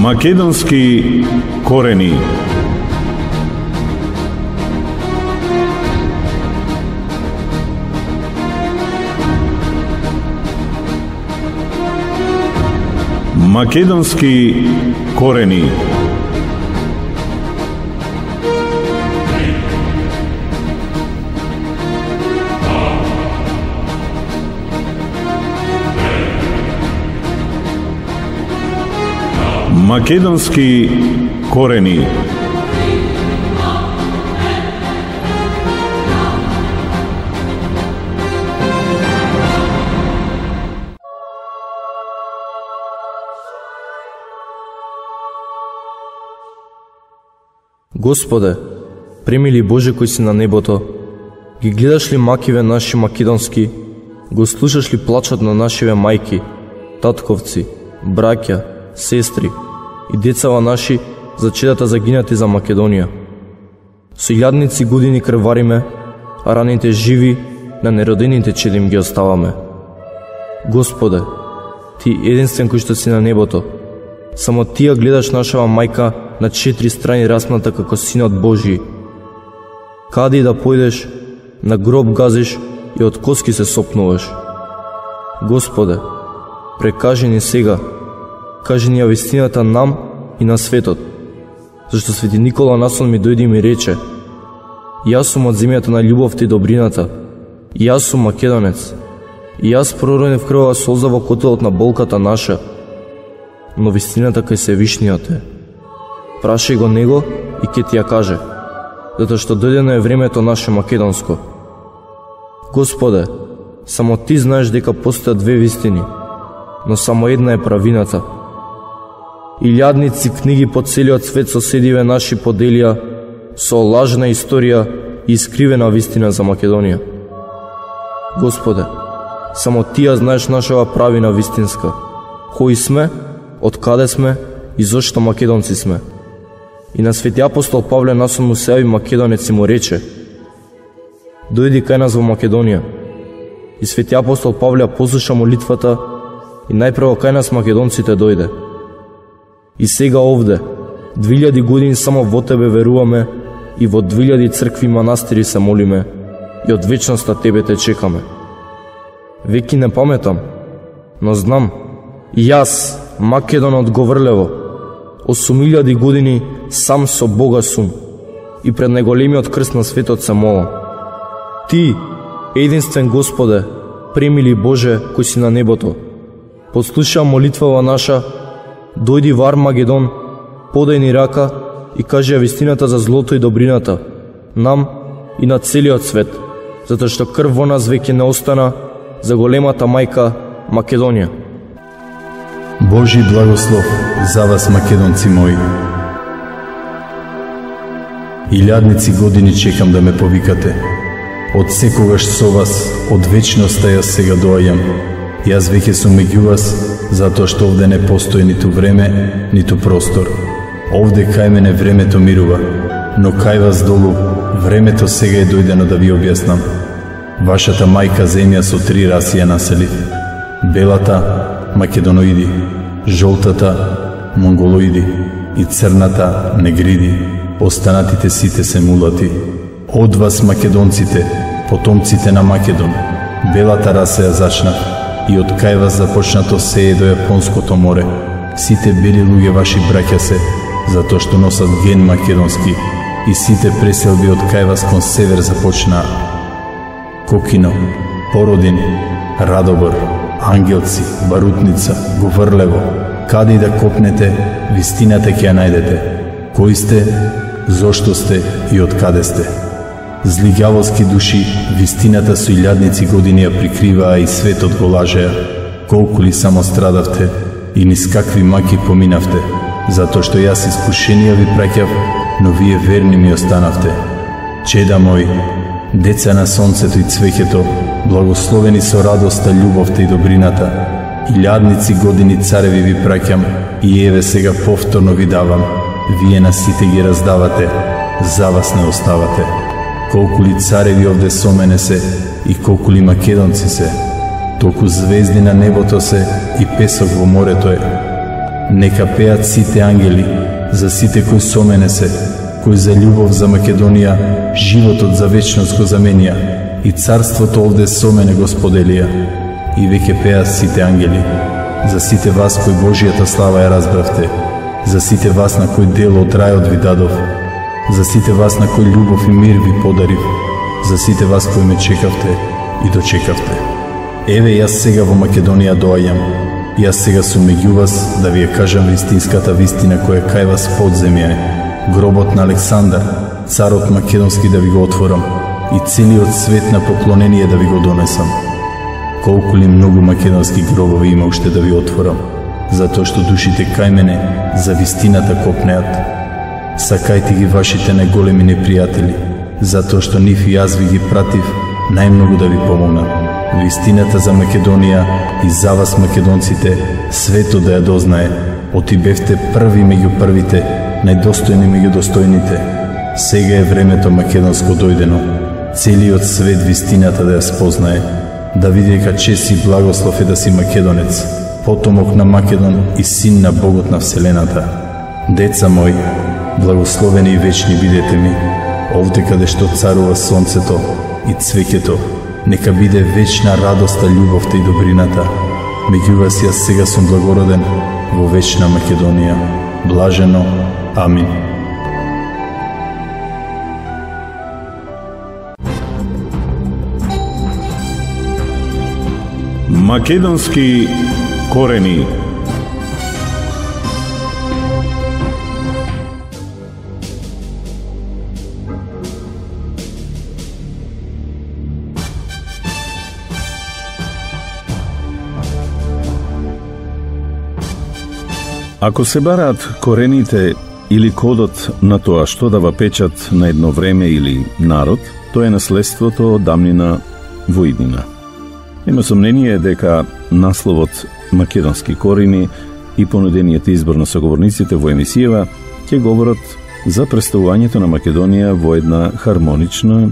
Македонски корени. Македонски корени. Македонски корени. Господе, премили Боже кој си на небото, ги гледаш ли макиве наши македонски, го слушаш ли плачот на нашиве мајки, татковци, браќа, сестри и децава наши за чедата загинати за Македонија. Со илјадници години крвариме, а раните живи на неродените чедим ги оставаме. Господе, Ти единствен кој што си на небото, само Ти ја гледаш нашава мајка на 4 страни распната како Синот Божи. Каде и да појдеш, на гроб газиш и од коски се сопнуваш. Господе, прекажи ни сега, кажи ни ја вистината нам и на светот, зашто Свети Никола Насон ми дојде и ми рече: јас сум од земјата на љубовта и добрината, и јас сум македонец, и јас проронев крвава солза во котелот на болката наша, но вистината кај Севишниот е. Прашај го него и ќе ти ја каже, затоа што дојдено е времето наше македонско. Господе, само Ти знаеш дека постојат две вистини, но само една е правината. Илјадници книги по целиот свет соседиве наши поделија со лажна историја и искривена вистина за Македонија. Господе, само Ти ја знаеш нашава правина вистинска. Кои сме, од каде сме и зошто македонци сме. И на Свети апостол Павле Насон му се јави македонец и му рече: дојди кај нас во Македонија. И Свети апостол Павле послуша молитвата и најпрво кај нас македонците дојде. И сега овде, 2000 години само во Тебе веруваме и во 2000 цркви и манастири се молиме и од вечноста Тебе те чекаме. Веки не паметам, но знам, јас, Македон од Говрлево, 8000 години сам со Бога сум и пред најголемиот крст на светот се молам. Ти, единствен Господе, премили Боже кој си на небото, послуша молитвава наша, дојди во Армагедон, подај ни рака и кажи ја вистината за злото и добрината, нам и на целиот свет, затоа што крв во нас веќе не остана за големата мајка Македонија. Божи благослов за вас, македонци мои. Илјадници години чекам да ме повикате. Од секогаш со вас, од вечноста јас сега доаѓам. Јас веќе сум меѓу вас, затоа што овде не постои ниту време, ниту простор. Овде кај мене времето мирува, но кај вас долу времето сега е дојдено да ви објаснам. Вашата мајка земја со 3 раси ја насели. Белата македоноиди, жолтата монголоиди и црната негриди. Останатите сите се мулати. Од вас македонците, потомците на Македон, белата раса ја зачнав и од кај вас започнато се е до Јапонското море. Сите бели луѓе ваши браќа се, затоа што носат ген македонски, и сите преселби од кај вас кон север започнаа. Кокино, Породин, Радобор, Ангелци, Барутница, Говрлево, каде и да копнете, вистината ќе ја најдете. Кои сте, зошто сте и од каде сте. Зли ѓаволски души вистината со илјадници години ја прикриваа и светот го лажеа. Колку ли само страдавте и низ какви маки поминавте, затоа што јас искушенија ви праќав, но вие верни ми останавте. Чеда мои, деца на сонцето и цвеќето, благословени со радоста, љубовта и добрината, илјадници години цареви ви праќам и еве сега повторно ви давам. Вие на сите ги раздавате, за вас не оставате. Колку ли цареви овде со мене се и колку ли македонци се, толку звезди на небото се и песок во морето е. Нека пеат сите ангели, за сите кои со мене се, кои за љубов за Македонија, животот за вечност го заменија, и царството овде со мене го споделија. И веќе пеат сите ангели, за сите вас кои Божијата слава ја разбравте, за сите вас на кои дел од рајот ви дадов, за сите вас на кои љубов и мир ви подарив, за сите вас кои ме чекавте и дочекавте. Еве јас сега во Македонија доаѓам. Јас сега сум меѓу вас да ви ја кажам вистинската вистина која кај вас подземја е. Гробот на Александар, царот македонски, да ви го отворам и целиот свет на поклонение да ви го донесам. Колку ли многу македонски гробови има уште да ви отворам, затоа што душите кај мене за вистината копнеат. Сакајте ги вашите најголеми непријатели, затоа што нив и јас ви ги пратив најмногу да ви помогнат. Вистината за Македонија и за вас македонците, светот да ја дознае. Оти бевте први меѓу првите, најдостојни меѓу достојните. Сега е времето македонско дојдено. Целиот свет вистината да ја спознае, да види дека чест и благослов е да си македонец, потомок на Македон и син на Богот на Вселената. Деца мои, благословени и вечни бидете ми, овде каде што царува сонцето и цвеќето, нека биде вечна радоста, љубовта и добрината. Меѓу вас јас сега сум благороден во вечна Македонија. Блажено. Амин. Македонски корени. Ако се бараат корените или кодот на тоа што дава печат на едно време или народ, тоа е наследството од давнина во иднина. Нема сомнение дека насловот Македонски корени и понудениот избор на соговорниците во емисијава ќе говорат за представувањето на Македонија во една хармонична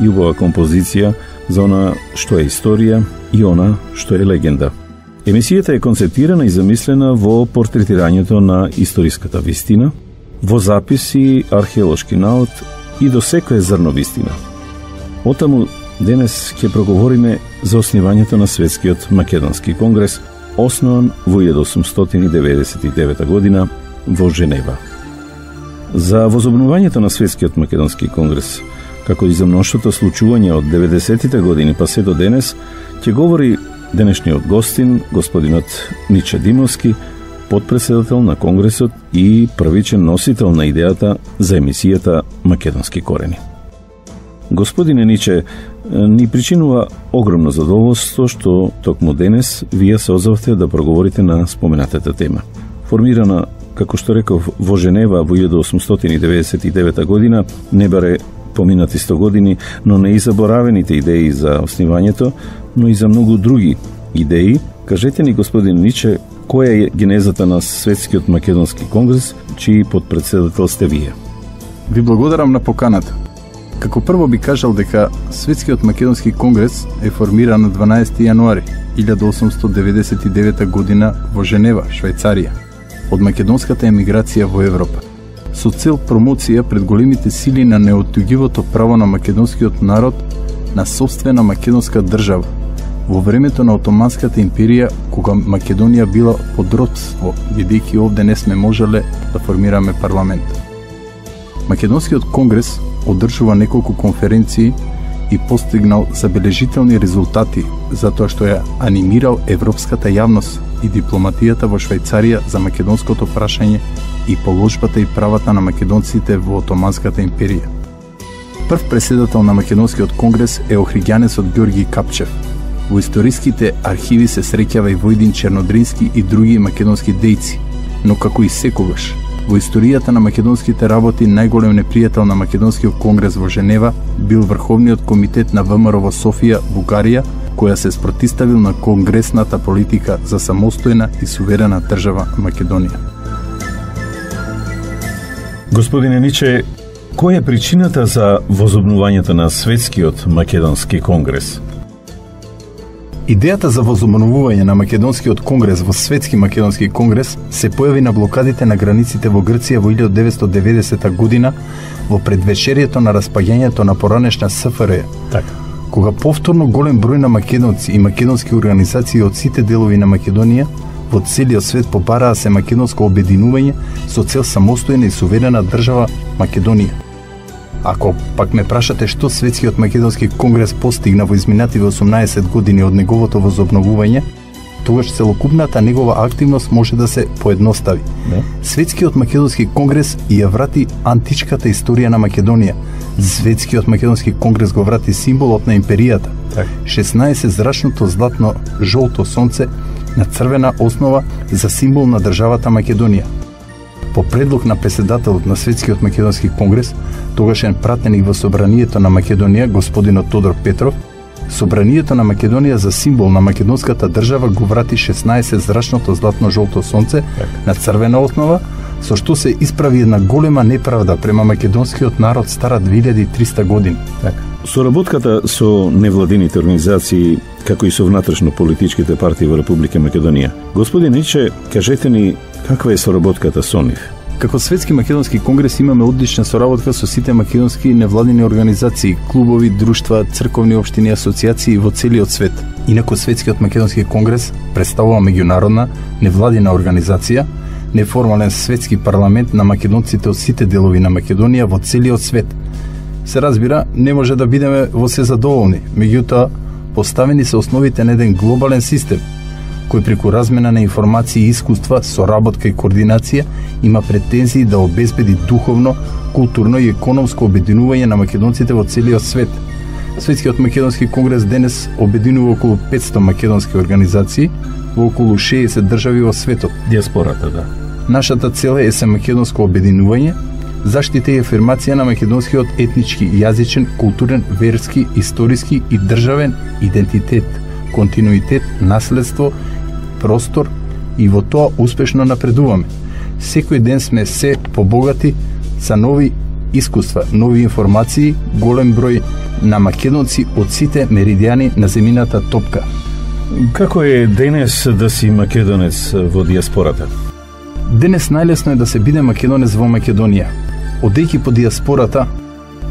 и убава композиција за она што е историја и она што е легенда. Емисијата е концептирана и замислена во портретирањето на историската вистина, во записи, археолошки наод и до секоја зрно вистина. Отаму денес ќе проговориме за основањето на Светскиот македонски конгрес, основан во 1899 година во Женева. За возобновувањето на Светскиот македонски конгрес, како и за мноштвото случувања од 90-тите години па се до денес, ќе говори денешниот гостин, господинот Ниче Димовски, подпредседател на Конгресот и првичен носител на идејата за емисијата Македонски корени. Господине Ниче, ни причинува огромно задоволство што токму денес вие се озовте да проговорите на споменатата тема. Формирана, како што реков, во Женева во 1899 година, не баре поминати 100 години, но не и заборавените идеи за основањето, но и за многу други идеи. Кажете ни, господин Ниче, која е генезата на Светскиот македонски конгрес, чиј подпредседател сте вие? Ви благодарам на поканата. Како прво би кажал дека Светскиот македонски конгрес е формиран на 12 јануари 1899 година во Женева, Швајцарија, од македонската емиграција во Европа, со цел промоција пред големите сили на неоттугивото право на македонскиот народ на собствена македонска држава во времето на Отоманската империја, кога Македонија била под робство, бидејќи овде не сме можеле да формираме парламент. Македонскиот конгрес одржува неколку конференции и постигнал забележителни резултати затоа што ја анимирал европската јавност и дипломатијата во Швајцарија за македонското прашање и положбата и правата на македонците во Отоманската империја. Прв преседател на Македонскиот конгрес е охриѓанецот Ѓорги Капчев. Во историските архиви се среќава и Војдин Чернодрински и други македонски дејци, но како и секогаш, во историјата на македонските работи најголем непријател на Македонскиот конгрес во Женева бил Врховниот комитет на ВМРО во Софија, Бугарија, која се спротиставил на конгресната политика за самостојна и суверена држава Македонија. Господине Ниче, која е причината за возобнувањето на Светскиот македонски конгрес? Идејата за возобновување на Македонскиот конгрес во Светски македонски конгрес се појави на блокадите на границите во Грција во 1990 година во предвечерието на распаѓањето на поранешна СФР. Така. Кога повторно голем број на македонци и македонски организации од сите делови на Македонија во целиот свет побараа се македонско обединување со цел самостојна и суверена држава Македонија. Ако пак ме прашате што Светскиот македонски конгрес постигна во изминативе 18 години од неговото возобновување, тогаш целокупната негова активност може да се поедностави. Светскиот македонски конгрес ја врати античката историја на Македонија. Светскиот македонски конгрес го врати символот на империјата. 16 зрачното златно жолто сонце на црвена основа за символ на државата Македонија. По предлог на председателот на Светскиот македонски конгрес, тогашен пратеник во Собранието на Македонија, господинот Тодор Петров, Собранието на Македонија за символ на македонската држава го врати 16 зрачното златно жолто сонце на црвена основа, со што се исправи една голема неправда према македонскиот народ стара 2300 години. Соработката со невладините организации, како и со внатрешно политичките партии во Република Македонија. Господин Ниче, кажете ни каква е соработката со нив? Како Светски македонски конгрес имаме одлична соработка со сите македонски невладини организации, клубови, друштва, црковни општини, асоциации во целиот свет. Инаку Светскиот македонски конгрес представува меѓународна невладина организација, неформален светски парламент на македонците од сите делови на Македонија во целиот свет. Се разбира, не може да бидеме во се задоволни, меѓутоа поставени се основите на еден глобален систем, кој преку размена на информации и искуства, соработка и координација има претензии да обезбеди духовно, културно и економско обединување на македонците во целиот свет. Светскиот македонски конгрес денес обединува околу 500 македонски организации во околу 60 држави во светот. Диаспората, да. Нашата цел е се македонско обединување, заштита и афирмација на македонскиот етнички, јазичен, културен, верски, историски и државен идентитет, континуитет, наследство, простор и во тоа успешно напредуваме. Секој ден сме се побогати за нови искуства, нови информации, голем број на македонци од сите меридијани на земјината топка. Како е денес да си македонец во диаспората? Денес најлесно е да се биде македонец во Македонија. Одејќи по диаспората,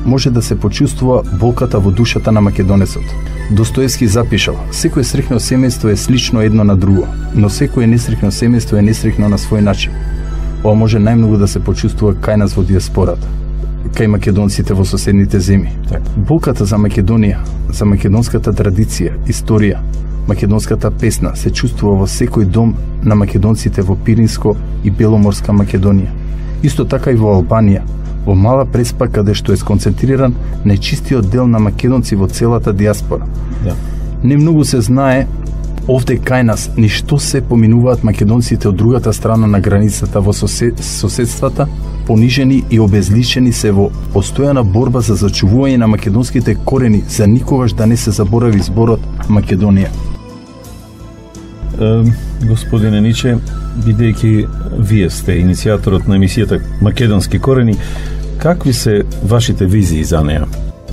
може да се почувствува болката во душата на македонецот. Достоевски запишал: секој среќно семејство е слично едно на друго, но секој несреќно семејство е несреќно на свој начин. Ова може најмногу да се почувствува кај нас во диаспората, кај македонците во соседните земји. Болката за Македонија, за македонската традиција, историја, македонската песна се чувствува во секој дом на македонците во Пиринско и Беломорска Македонија. Исто така и во Албанија, во мала преспа каде што е сконцентриран најчистиот дел на македонци во целата диаспора. Не многу се знае овде кај нас ни што се поминуваат македонците од другата страна на границата во соседствата, понижени и обезличени се во постојана борба за зачувување на македонските корени, за никогаш да не се заборави зборот Македонија. Господине Ниче, бидејќи вие сте иницијаторот на емисијата Македонски корени, какви се вашите визии за неа?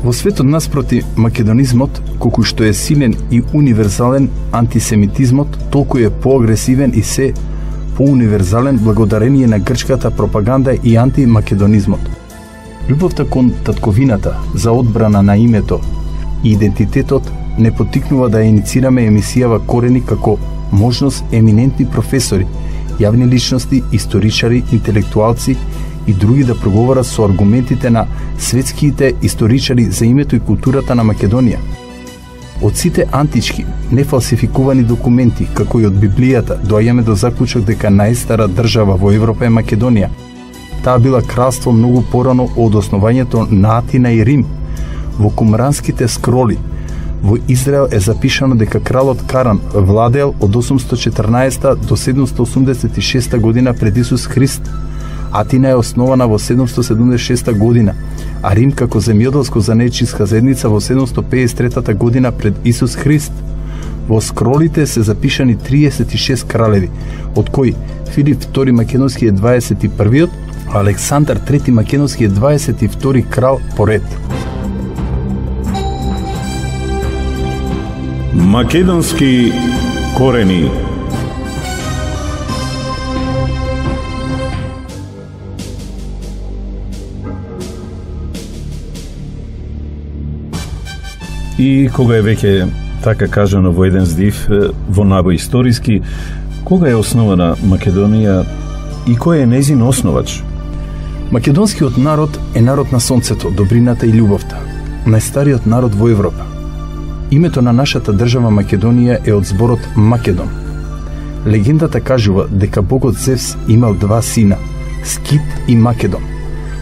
Во светот наспроти македонизмот, колку што е силен и универзален, антисемитизмот толку е поагресивен и се поуниверзален благодарение на грчката пропаганда и антимакедонизмот. Љубовта кон татковината за одбрана на името и идентитетот не потикнува да ја иницираме емисијава Корени како можност еминентни професори, јавни личности, историчари, интелектуалци и други да проговорат со аргументите на светските историчари за името и културата на Македонија. Од сите антички, нефалсификувани документи, како и од Библијата, доаѓаме до заклучок дека најстара држава во Европа е Македонија. Таа била кралство многу порано од основањето на Атина и Рим. Во кумранските скроли во Израел е запишано дека кралот Каран владеел од 814 до 786 година пред Исус Христ. Атина е основана во 776 година, а Рим како земјоделско занечиска заедница во 753 година пред Исус Христ. Во скролите се запишани 36 кралеви, од кои Филип II Македонски е 21-виот, а Александар III Македонски е 22 крал поред. Македонски корени. И кога е веќе така кажано во еден здив во набој историски, кога е основана Македонија и кој е нејзин основач? Македонскиот народ е народ на сонцето, добрината и љубовта, најстариот народ во Европа. Името на нашата држава Македонија е од зборот Македон. Легендата кажува дека богот Зевс имал два сина, Скит и Македон.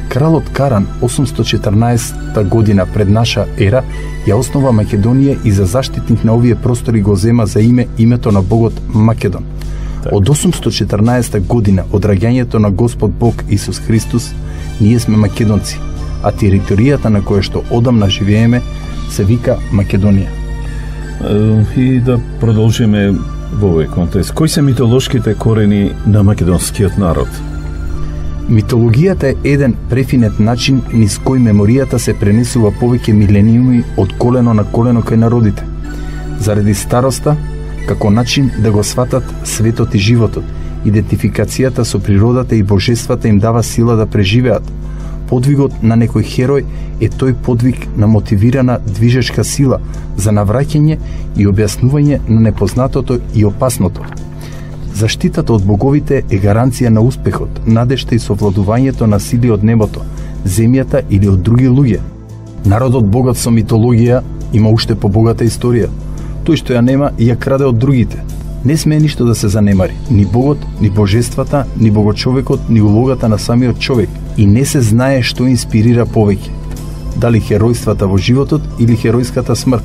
Кралот Каран 814 година пред наша ера ја основа Македонија и за заштитник на овие простори го зема за име името на богот Македон. Од 814 година од раѓањето на Господ Бог Исус Христос, ние сме македонци, а територијата на која што одамна живееме се вика Македонија. И да продолжиме во овој контекст. Кои се митолошките корени на македонскиот народ? Митологијата е еден префинет начин низ кој меморијата се пренесува повеќе милениуми од колено на колено кај народите. Заради староста, како начин да го сватат светот и животот, идентификацијата со природата и божествата им дава сила да преживеат. Подвигот на некој херој е тој подвиг на мотивирана движечка сила за навраќање и објаснување на непознатото и опасното. Заштитата од боговите е гаранција на успехот, надежта и совладувањето на сили од небото, земјата или од други луѓе. Народот богат со митологија има уште побогата историја. Тој што ја нема ја краде од другите. Не смее ништо да се занемари, ни богот, ни божествата, ни богочовекот, ни улогата на самиот човек. И не се знае што инспирира повеќе. Дали херојствата во животот или херојската смрт.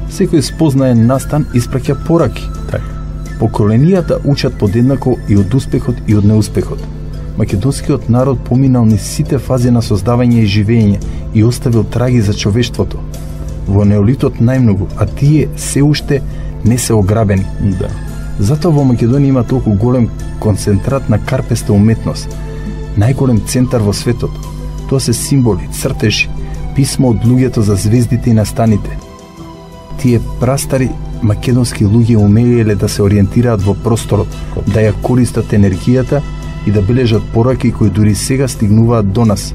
Секој спознаен настан испраќа пораки. Поколенијата учат подеднако и од успехот и од неуспехот. Македонскиот народ поминал низ сите фази на создавање и живење и оставил траги за човештвото. Во неолитот најмногу, а тие се уште не се ограбени. Да. Затоа во Македонија има толку голем концентрат на карпеста уметност, најголем центар во светот. Тоа се символи, цртежи, писмо од луѓето за звездите и настаните. Тие прастари македонски луѓе умееле да се ориентираат во просторот, да ја користат енергијата и да бележат пораки кои дури сега стигнуваат до нас.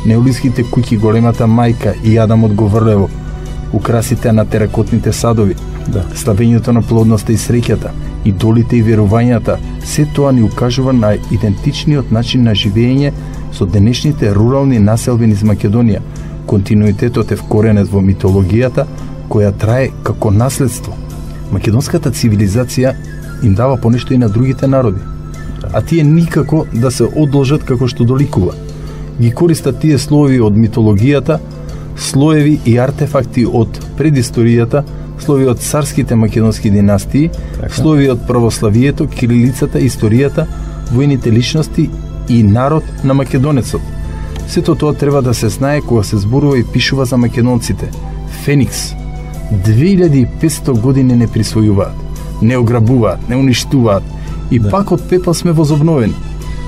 Неолитските куќи, големата мајка и Адамот го врлево, украсите на теракотните садови, славењето на плодноста и среќата, идолите и верувањата, се тоа ни укажува на идентичниот начин на живење со денешните рурални населби низ Македонија. Континуитетот е вкоренет во митологијата, која трае како наследство. Македонската цивилизација им дава понешто и на другите народи, а тие никако да се одолжат како што доликува. Ги користат тие слови од митологијата, слоеви и артефакти од предисторијата, слови од царските македонски династии, слови од православието, кирилицата, историјата, војните личности и народ на македонецот. Сето тоа треба да се знае кога се зборува и пишува за македонците. Феникс 2500 години не присвојуваат, не ограбуваат, не уништуваат и пак од пепел сме возобновени.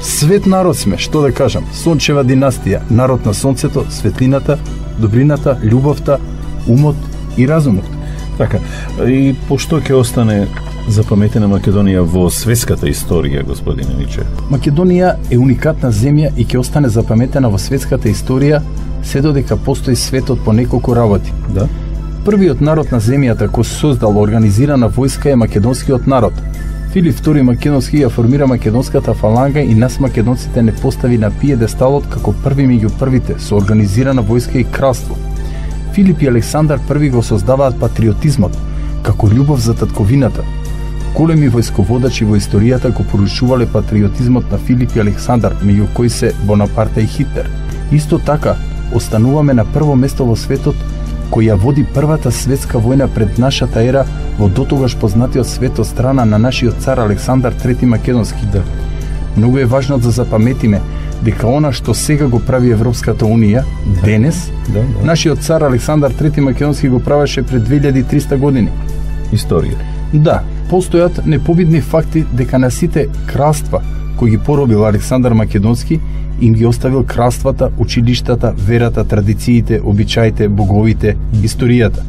Свет народ сме, што да кажам, сончева династија, народ на сонцето, светлината, добрината, љубовта, умот и разумот. Така, и пошто ќе остане запаметена Македонија во светската историја, господине Ниче? Македонија е уникатна земја и ќе остане запаметена во светската историја се додека постои светот по неколку работи. Да? Првиот народ на земјата кој создал организирана војска е македонскиот народ. Филип II Македонски ја формира македонската фаланга и нас македонците не постави на пиедесталот како први меѓу првите со организирана војска и кралство. Филип и Александар први го создаваат патриотизмот, како љубов за татковината. Големи војсководачи во историјата го поручувале патриотизмот на Филип и Александар, меѓу кои се Бонапарта и Хитлер. Исто така, остануваме на прво место во светот кој ја води првата светска војна пред нашата ера во дотогаш познатиот свет од страна на нашиот цар Александар III Македонски. Да. Многу е важно да запаметиме дека она што сега го прави Европската Унија, денес, нашиот цар Александар III Македонски го правеше пред 2300 години. Историја. Да, постојат непобидни факти дека на сите кралства кои ги поробил Александар Македонски, им ги оставил кралствата, училиштата, верата, традициите, обичаите, боговите, историјата.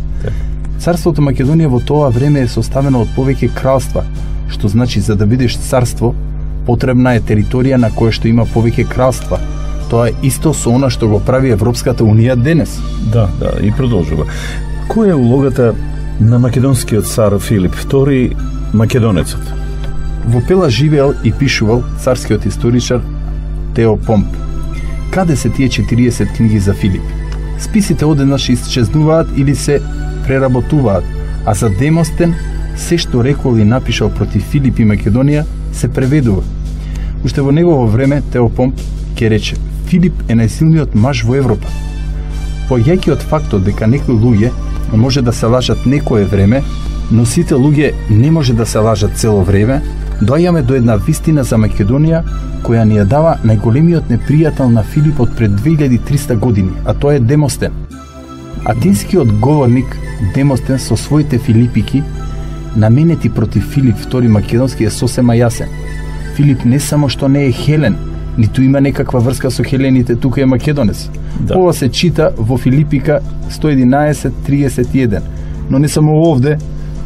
Царството Македонија во тоа време е составено од повеќе кралства, што значи за да бидеш царство, потребна е територија на која што има повеќе кралства. Тоа е исто со она што го прави Европската Унија денес. Да, и продолжува. Која е улогата на македонскиот цар Филип II Македонецот? Во Пела живеел и пишувал царскиот историчар Тео Помп. Каде се тие 40 книги за Филип? Списите одеднаш исчезнуваат или се преработуваат, а за Демостен се што рекол и напишал против Филип и Македонија се преведува. Уште во негово време Тео Помп ќе рече: Филип е најсилниот маж во Европа. Појајќи од фактот дека некои луѓе може да се лажат некое време, но сите луѓе не може да се лажат цело време, доаѓаме до една вистина за Македонија која ни ја дава најголемиот непријател на Филип од пред 2300 години, а тоа е Демостен. Атинскиот говорник Демостен со своите филипики наменети против Филип II Македонски е сосема јасен. Филип не само што не е Хелен, ниту има некаква врска со хелените, тука е македонец. Да. Ова се чита во Филипика 111:31. Но не само овде,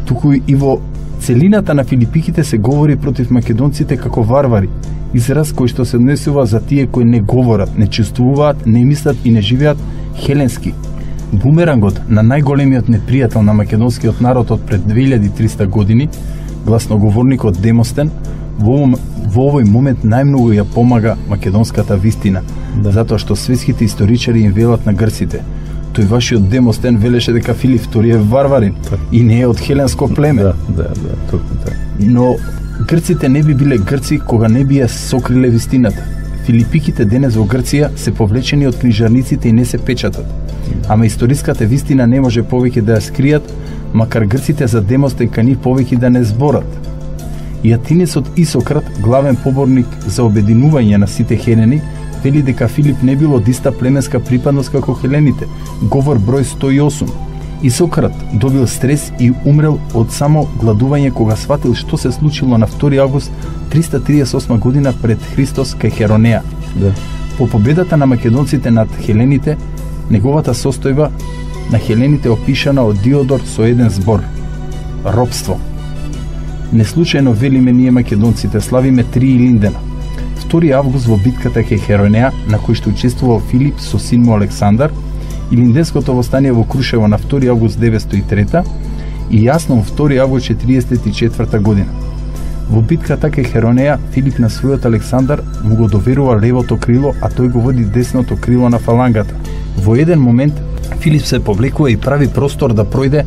туку и во целината на филипиките се говори против македонците како варвари, израз кој што се однесува за тие кои не говорат, не чувствуваат, не мислат и не живеат хеленски. Бумерангот на најголемиот непријател на македонскиот народ од пред 2300 години, гласноговорникот Демостен, во овој момент најмногу ја помага македонската вистина, затоа што светските историчари им велат на грците: тој вашиот Демостен велеше дека Филип II е варварин и не е од хеленско племе. Токму така. Но грците не би биле грци кога не би ја сокриле вистината. Филипиките денес во Грција се повлечени од книжарниците и не се печатат. Ама историската вистина не може повеќе да ја скријат, макар грците за Демостен кај нив повеќе да не зборат. И атинецот Исократ, главен поборник за обединување на сите хелени, вели дека Филип не бил од иста племенска припадност како хелените. Говор број 108. Исократ добил стрес и умрел од само гладување кога сватил што се случило на 2 август 338 година пред Христос кај Херонеја. Да. По победата на македонците над хелените, неговата состојба на хелените опишана од Диодор со еден збор: робство. Неслучајно велиме ние македонците славиме 3 Илиндена. 2 август во битката кај Херонеја, на кој што учествувал Филип со син му Александар, Илинденското востание во Крушево на 2 август 903 и јасно во 2 август 44 година. Во битката кај Херонеја, Филип на својот Александар му го доверува левото крило, а тој го води десното крило на фалангата. Во еден момент Филип се повлекува и прави простор да пројде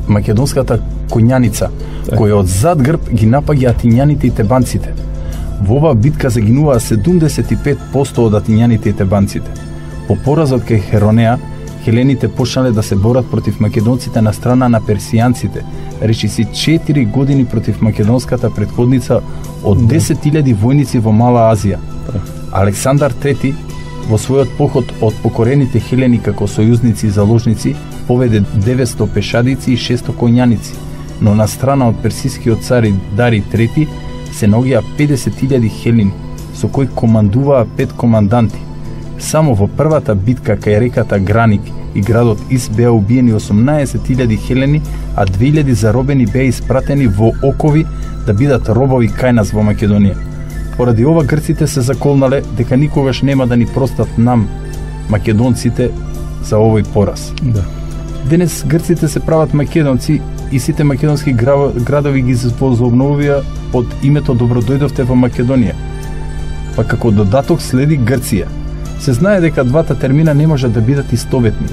македонската коњаница, која од зад грб ги напаѓа атињаните и тебанците. Во оваа битка загинуваа 75% од атињаните и тебанците. По поразот кај Херонеја, хелените почнале да се борат против македонците на страна на персијанците, речиси 4 години против македонската претходница од 10.000 војници во Мала Азија. Александар III во својот поход од покорените хелени како сојузници и заложници поведе 900 пешадици и 600 коњаници, но на страна од персискиот цар Дарий III се наоѓаа 50.000 хелени, со кои командуваа 5 команданти. Само во првата битка кај реката Граник и градот Ис беа убиени 18.000 хелени, а 2.000 заробени беа испратени во окови да бидат робови кај нас во Македонија. Поради ова грците се заколнале дека никогаш нема да ни простат нам, македонците, за овој пораз. Да. Денес грците се прават македонци и сите македонски градови ги возобновија под името Добродојдовте во Македонија. Па како додаток следи Грција. Се знае дека двата термина не може да бидат истоветни.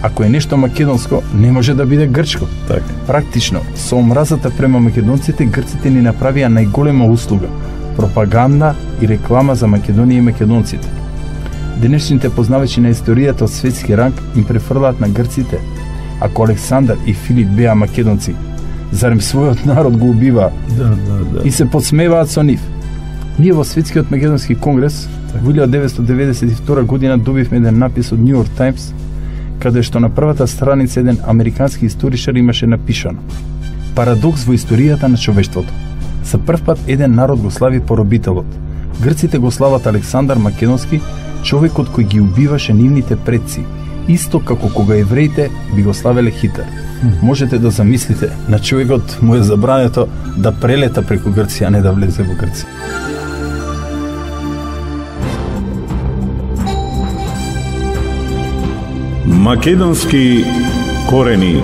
Ако е нешто македонско, не може да биде грчко. Так. Практично, со омразата према македонците, грците ни направија најголема услуга – пропаганда и реклама за Македонија и македонците. Денешните познавачи на историјата од светски ранг им префрлаат на грците: ако Александар и Филип беа македонци, зарем својот народ го убиваа? Да. И се подсмеваат со нив. Ние во Светскиот македонски конгрес во 1992 година добивме еден напис од New York Times, каде што на првата страница еден американски историчар имаше напишано: парадокс во историјата на човештвото. За прв пат еден народ го слави поробителот. Грците го слават Александар Македонски, човекот кој ги убиваше нивните предци, исто како кога евреите би го славеле Хитлер. Можете да замислите, на човекот му е забрането да прелета преку Грција, а не да влезе во Грција. Македонски корени.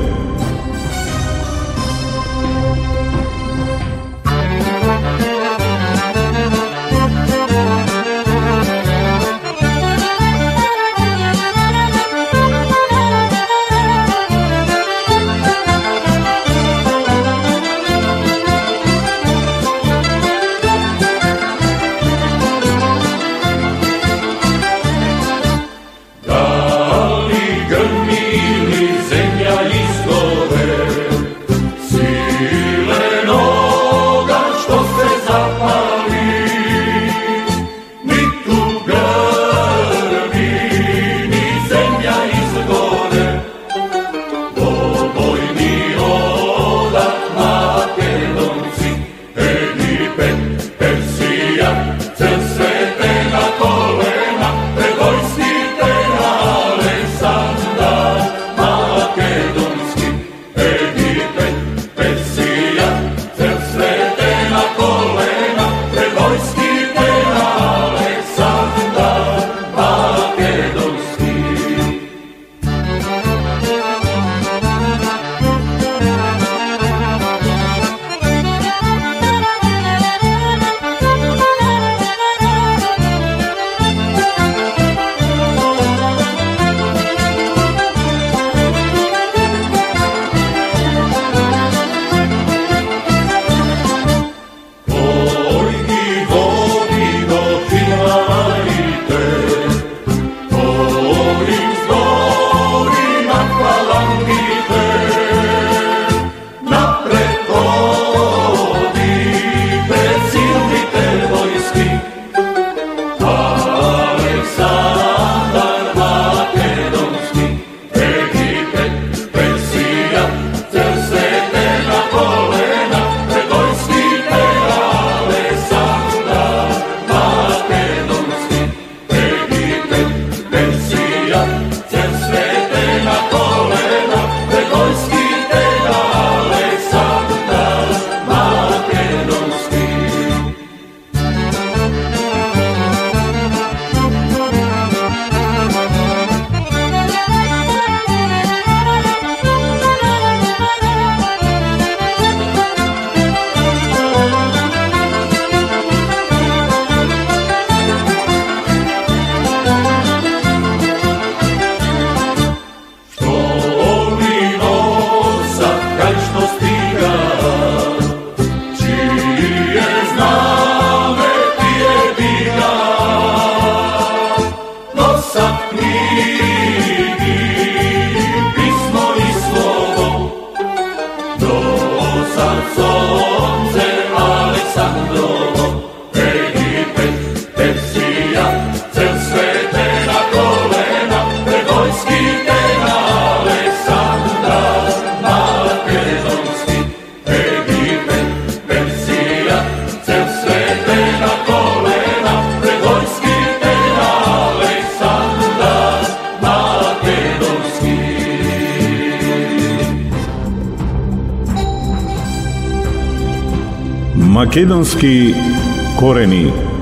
Македонски корени.